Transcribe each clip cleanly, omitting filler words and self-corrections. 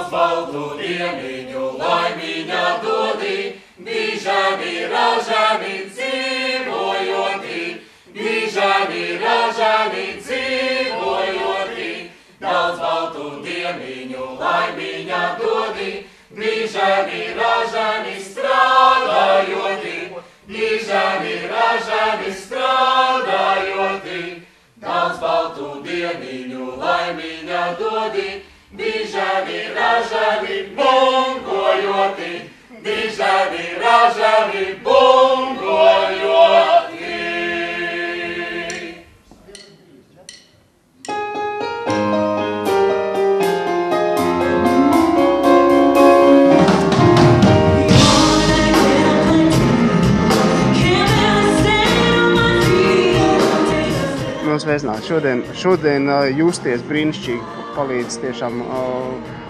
daudz baltu dieniņu laimiņā dodī, bīžani, ražani dzīvojotī, bīžani, ražani dzīvojotī, daudz baltu dieniņu laimiņā dodī, bīžani, ražani strādājotī, bīžani, ražani strādājotī, daudz baltu dieniņu laimiņā dodī, bīžani, ražani bungojotī, bīžani, ražani bungojotī. Sveicināti. Šodien justies brīnišķīgi palīdz tiešām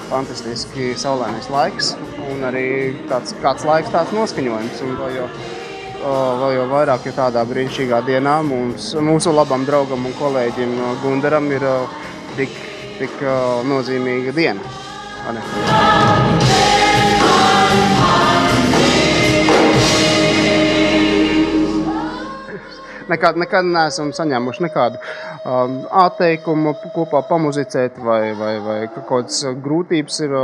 fantastiski saulainais laiks un arī kāds laiks tāds noskaņojums. Un vēl jau vairāk, ja tādā brīnišķīgā dienā mūsu labam draugam un kolēģim Gundaram ir tik nozīmīga diena. Nekad neesam saņēmuši nekādu atteikumu kopā pamuzicēt vai kaut kādas grūtības ir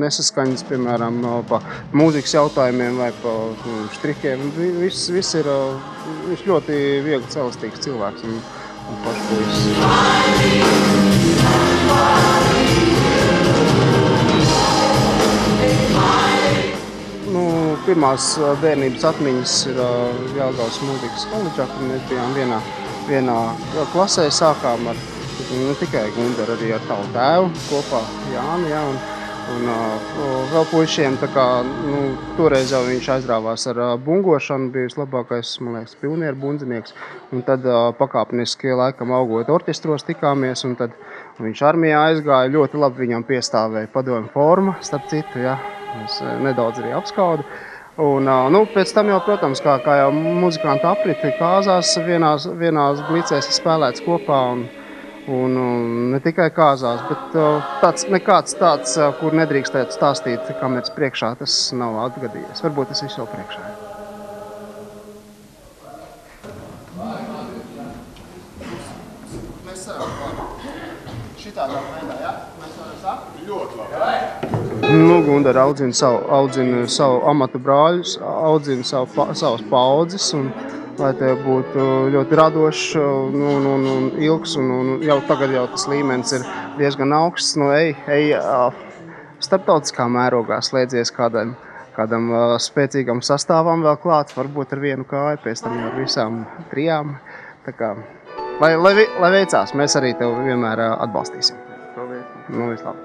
nesaskaņas, piemēram, pa mūzikas jautājumiem vai pa štrikiem. Viss ir viņš ļoti viegli elastīgs cilvēks un pašpuisis. Pirmās bērnības atmiņas ir Jelgavas mūzikas koledžā, kur mēs bijām vienā klasē, sākām ar ne tikai Gundaru, arī ar tavu tēvu kopā, Jāni, un vēl puišiem, toreiz jau viņš aizrāvās ar bungošanu, bija vislabākais, man liekas, pionieru bundzinieks, un tad pakāpeniski laikam augot orķestros tikāmies, un tad viņš armijā aizgāja, ļoti labi viņam piestāvēja padomju forma, starp citu, ja, es nedaudz arī apskaudu. Un, pēc tam jau, protams, kā jau muzikanti apriti kāzās, vienās blicēs spēlēts kopā un ne tikai kāzās, bet nekāds tāds, kur nedrīkstētu stāstīt kameras priekšā, tas nav atgadījies. Varbūt tas viss jau priekšā. Mēs šitādā veidā, ja? Mēs varam sākt? Ļoti labi. Gundara audzina savu amatu brāļus, audzina savas paudzes, un lai te būtu ļoti radošs un ilgs, un jau tagad jau tas līmenis ir diezgan augsts. Ej starptautiskā mērogā slēdzies kādam spēcīgam sastāvam vēl klāt, varbūt ar vienu kāju, pēc tam jau ar visām trijām. Tā kā, lai veicās, mēs arī tev vienmēr atbalstīsim. Vislabāk.